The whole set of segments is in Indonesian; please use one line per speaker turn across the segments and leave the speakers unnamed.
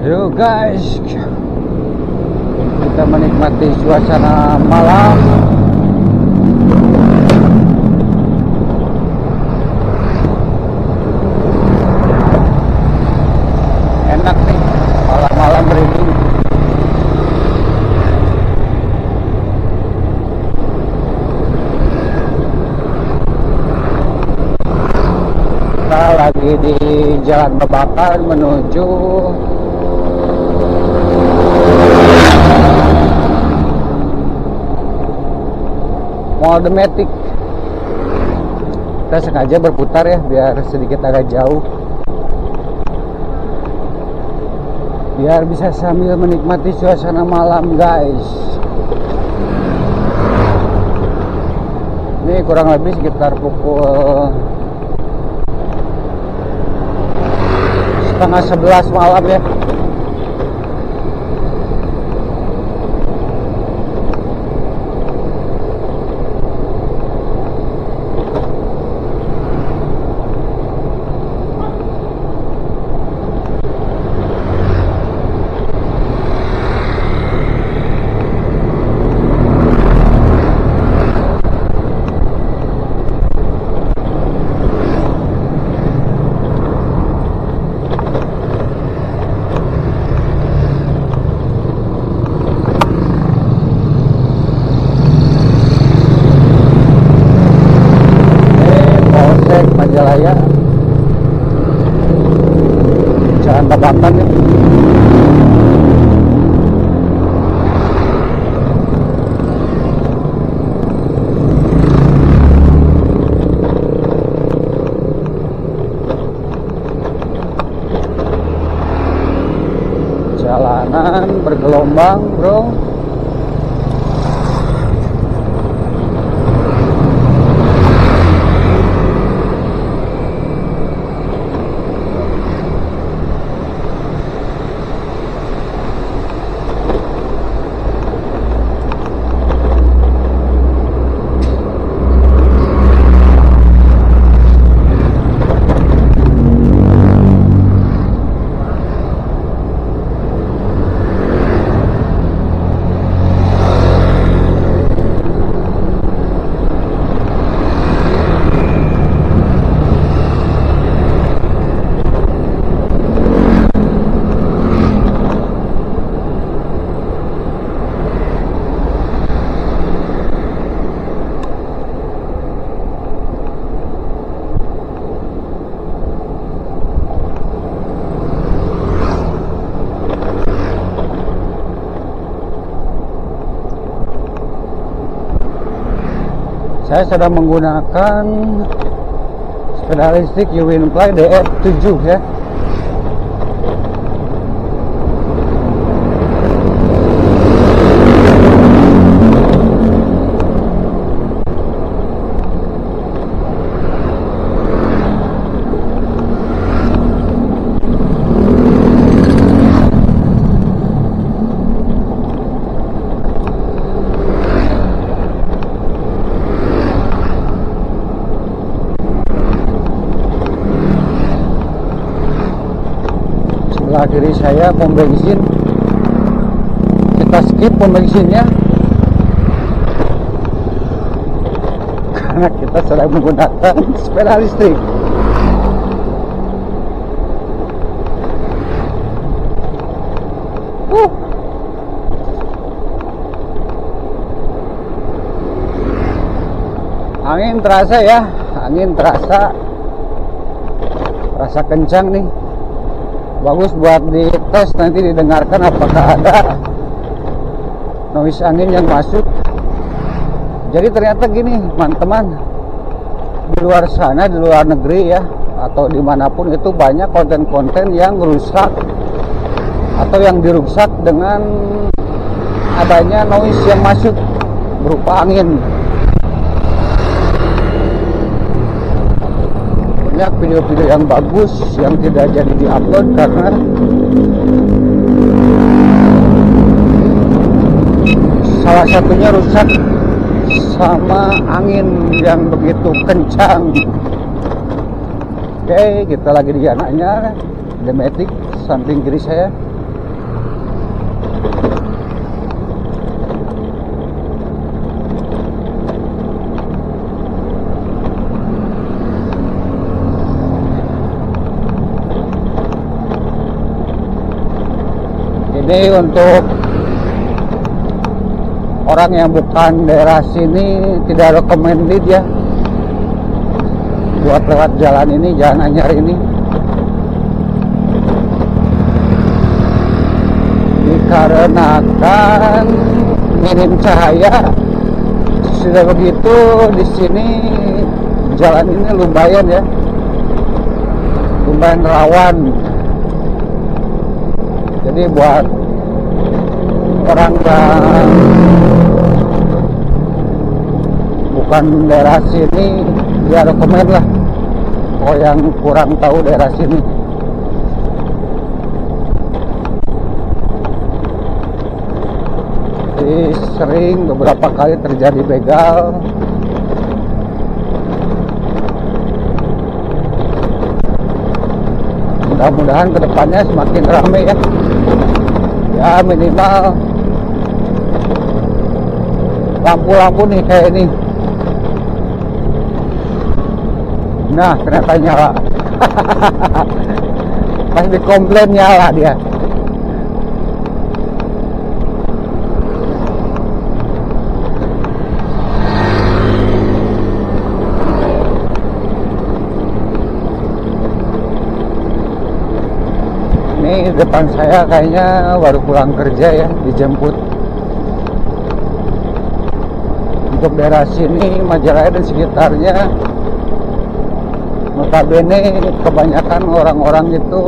Yo guys, kita menikmati suasana malam. Enak nih, malam-malam merinding. Kita lagi di Jalan Babakan menuju Mall The Matic. Kita sengaja berputar ya, biar sedikit agak jauh, biar bisa sambil menikmati suasana malam guys. Ini kurang lebih sekitar pukul 10:30 malam ya. Majalaya, Jalan Babakan ya. Jalanan bergelombang bro. Saya sedang menggunakan sepeda listrik Uwinfly DF7 ya. Sebelah kiri saya pom bensin, kita skip pom bensinnya karena kita sedang menggunakan sepeda listrik. Angin terasa ya, angin terasa kencang nih. Bagus buat dites, nanti didengarkan apakah ada noise angin yang masuk. Jadi ternyata gini teman-teman, di luar sana, di luar negeri ya, atau dimanapun itu banyak konten-konten yang rusak atau yang dirusak dengan adanya noise yang masuk berupa angin. Banyak video-video yang bagus yang tidak jadi diupload karena salah satunya rusak sama angin yang begitu kencang. Oke, kita lagi di anaknya The Matic samping kiri saya. Ini untuk orang yang bukan daerah sini tidak recommended ya buat lewat jalan ini, jalan anyar ini. Dikarenakan minim cahaya, sudah begitu di sini jalan ini lumayan ya, lumayan rawan. Jadi buat orang yang bukan daerah sini ya rekomend lah. Oh, yang kurang tahu daerah sini. Jadi sering beberapa kali terjadi begal. Mudah-mudahan kedepannya semakin ramai ya. Ya minimal lampu-lampu nih kayak ini. Nah ternyata nyala. Pas dikomplain nyala dia. Ini depan saya kayaknya baru pulang kerja ya, dijemput. Untuk daerah sini Majalaya dan sekitarnya notabene kebanyakan orang-orang itu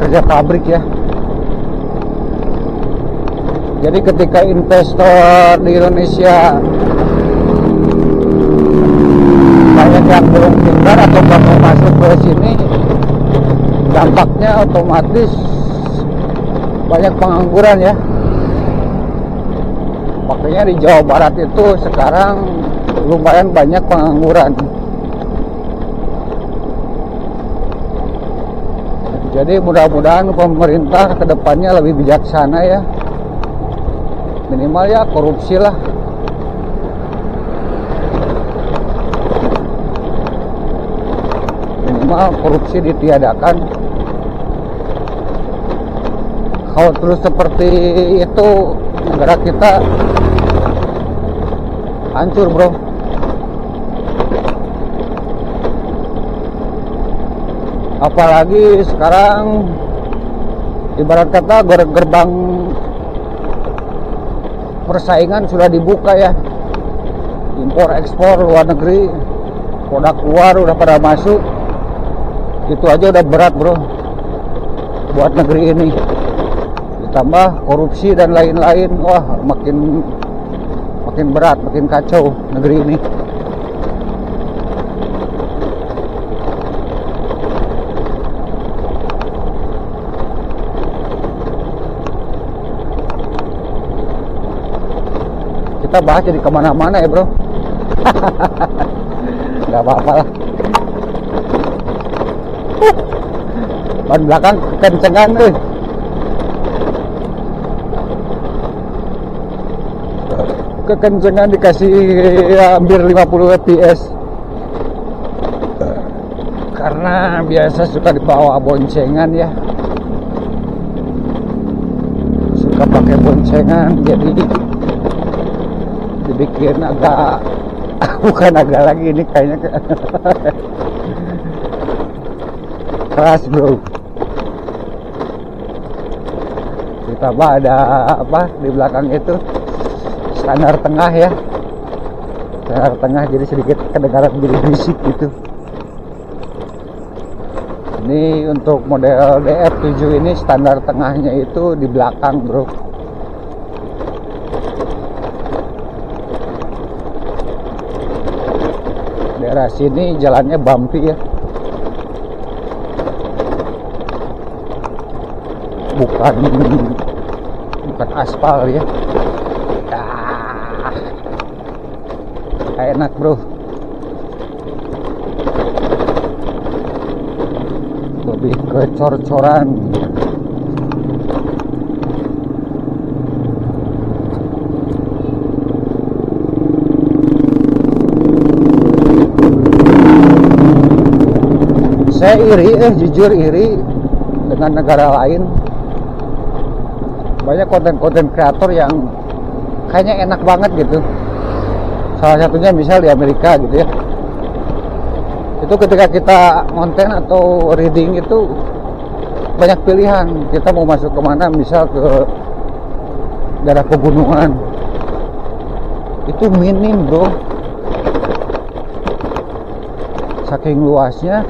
kerja pabrik ya. Jadi ketika investor di Indonesia banyak yang belum pintar atau mau masuk ke sini, dampaknya otomatis banyak pengangguran ya. Makanya di Jawa Barat itu sekarang lumayan banyak pengangguran. Jadi mudah-mudahan pemerintah kedepannya lebih bijaksana ya. Minimal ya korupsi lah. Minimal korupsi ditiadakan. Kalau terus seperti itu negara kita hancur bro. Apalagi sekarang ibarat kata gerbang persaingan sudah dibuka ya. Impor ekspor luar negeri, produk luar udah pada masuk. Itu aja udah berat bro buat negeri ini. Ditambah korupsi dan lain-lain, wah makin berat, makin kacau negeri ini. Kita bahas jadi kemana-mana ya bro. Gak apa-apa lah. Ban belakang kencengan nih. Kekencengan dikasih hampir 50 fps. Karena biasa suka dibawa boncengan ya. Suka pakai boncengan, jadi dibikin agak bukan agak lagi, ini kayaknya keras bro. Ditambah ada apa di belakang itu standar tengah ya, standar tengah, jadi sedikit kedengaran berisik gitu. Ini untuk model DF7 ini standar tengahnya itu di belakang bro. Daerah sini jalannya bumpy ya, bukan aspal ya. Enak bro, lebih ke cor-coran. Saya iri, jujur iri dengan negara lain. banyak konten-konten kreator yang kayaknya enak banget gitu. Salah satunya misal di Amerika gitu ya, itu ketika kita konten atau reading itu banyak pilihan, kita mau masuk kemana, misal ke daerah pegunungan, itu minim bro, saking luasnya,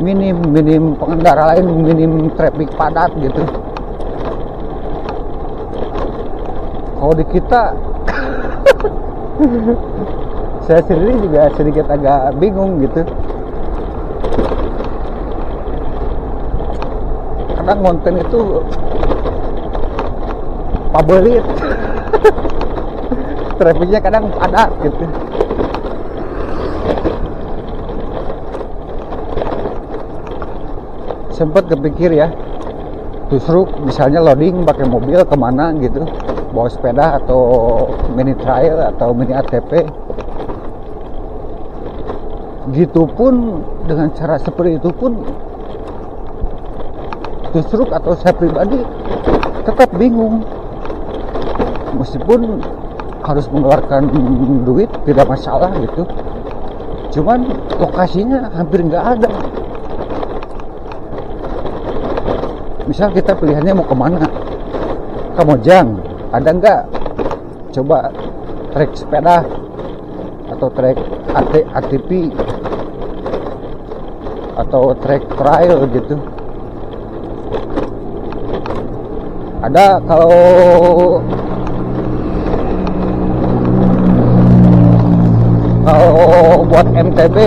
minim pengendara lain, minim traffic padat gitu. Kalau di kita saya sendiri juga sedikit agak bingung gitu, kadang konten itu pabelit trafficnya kadang padat gitu. Sempet kepikir ya, justru misalnya loading pakai mobil kemana gitu, bawa sepeda atau mini trail atau mini ATV gitu pun, dengan cara seperti itu pun justru atau saya pribadi tetap bingung. Meskipun harus mengeluarkan duit tidak masalah gitu, cuman lokasinya hampir nggak ada. Misal kita pilihannya mau kemana, Kamojang, ada nggak? Coba trek sepeda atau trek ATV atau trek trail gitu. Ada kalau buat MTB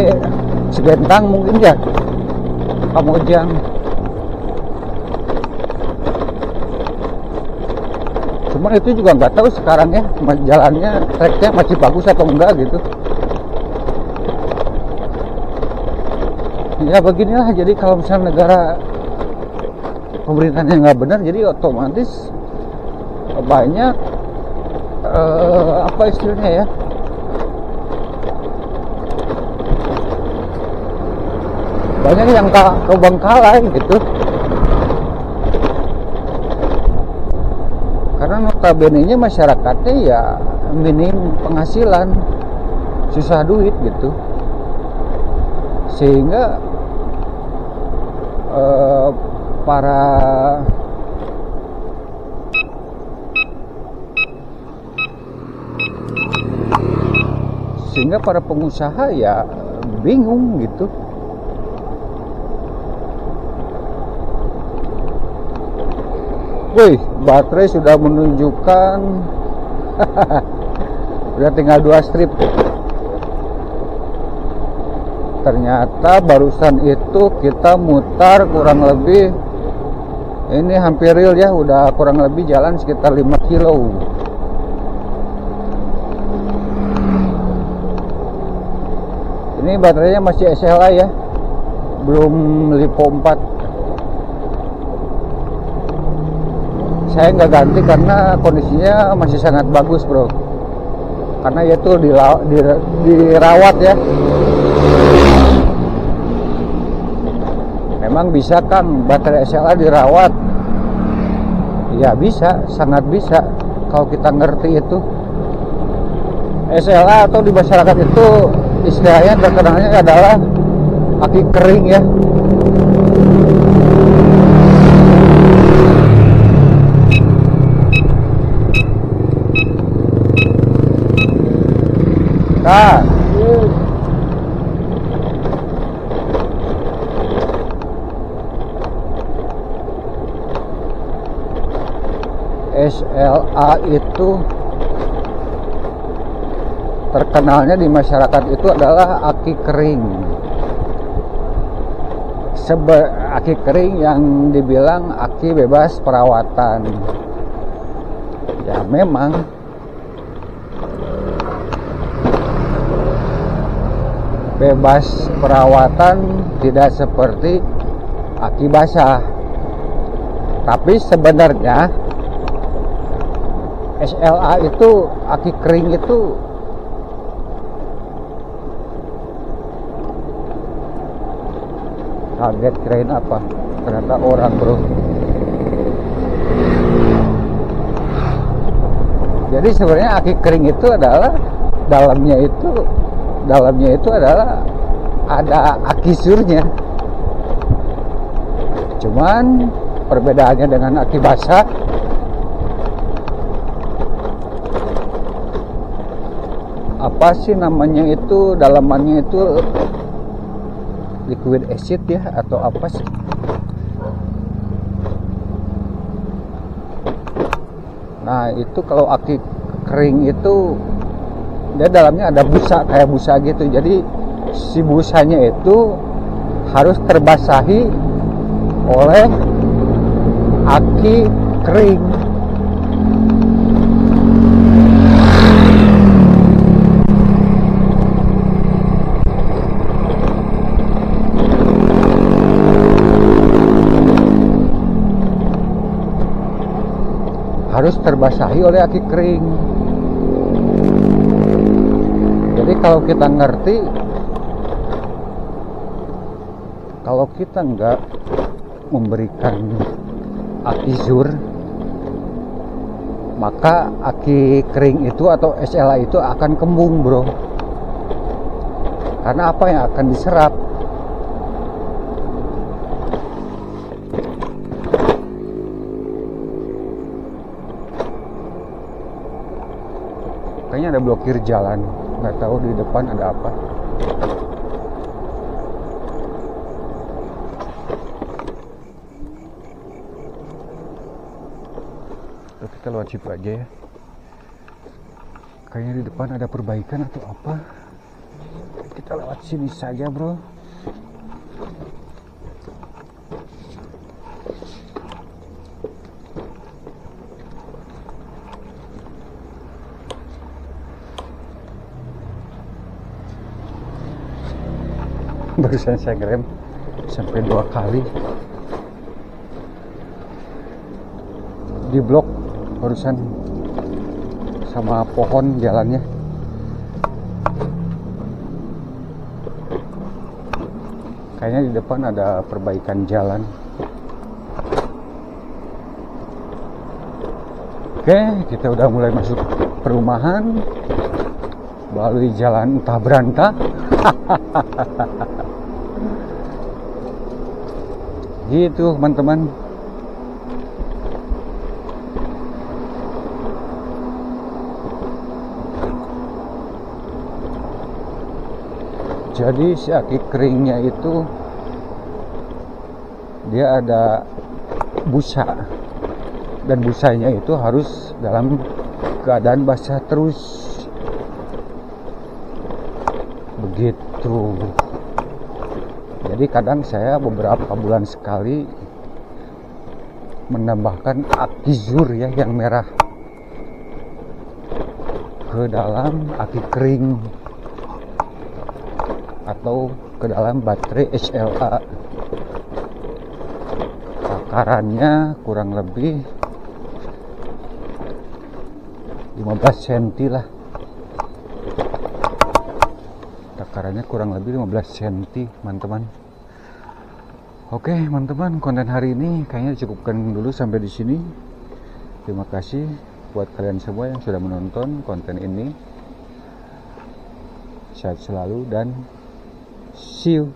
Segentang mungkin ya, Kamojang. Cuman itu juga nggak tahu sekarang ya, jalannya treknya masih bagus atau enggak gitu. Ya beginilah, jadi kalau misalnya negara pemerintahnya nggak benar, jadi otomatis banyak apa istilahnya ya, banyak yang kebangkalai gitu. Karena notabene-nya masyarakatnya ya minim penghasilan, susah duit gitu, sehingga para pengusaha ya bingung gitu. Wih, baterai sudah menunjukkan udah tinggal 2 strip. Ternyata barusan itu kita mutar kurang lebih, ini hampir real ya, udah kurang lebih jalan sekitar 5 kilo. Ini baterainya masih SLA ya, belum LiPo 4. Saya nggak ganti karena kondisinya masih sangat bagus bro, karena itu dirawat ya. Memang bisa kan baterai SLA dirawat? Ya bisa, sangat bisa kalau kita ngerti itu. SLA atau di masyarakat itu istilahnya terkenalnya adalah aki kering ya. Nah, SLA itu terkenalnya di masyarakat itu adalah aki kering. Aki kering yang dibilang aki bebas perawatan. Ya memang bebas perawatan, tidak seperti aki basah. Tapi sebenarnya SLA itu, aki kering itu kaget, kirain apa, ternyata orang bro. Jadi sebenarnya aki kering itu adalah dalamnya itu adalah ada aki surnya. Cuman perbedaannya dengan aki basah, apa sih namanya itu, dalamannya itu liquid acid ya atau apa sih? Nah itu kalau aki kering itu dia dalamnya ada busa, kayak busa gitu. Jadi si busanya itu harus terbasahi oleh aki kering. Harus terbasahi oleh aki kering. Jadi kalau kita ngerti, kalau kita nggak memberikan aki zur, maka aki kering itu atau SLA itu akan kembung, bro. Karena apa yang akan diserap? Kayaknya ada blokir jalan, nggak tahu di depan ada apa. Lalu kita lewat situ aja ya. Kayaknya di depan ada perbaikan atau apa. Kita lewat sini saja, bro. Barusan saya ngerem sampai 2 kali di blok barusan sama pohon jalannya. Kayaknya di depan ada perbaikan jalan. Oke, kita udah mulai masuk perumahan melalui jalan entah berantah. Gitu teman-teman. Jadi si aki keringnya itu dia ada busa, dan busanya itu harus dalam keadaan basah terus. Begitu. Jadi kadang saya beberapa bulan sekali menambahkan aki zur ya yang merah ke dalam aki kering atau ke dalam baterai HLA. Takarannya kurang lebih 15 cm lah. Takarannya kurang lebih 15 cm, teman-teman. Oke, teman-teman, konten hari ini kayaknya cukupkan dulu sampai di sini. Terima kasih buat kalian semua yang sudah menonton konten ini. Sehat selalu dan see you.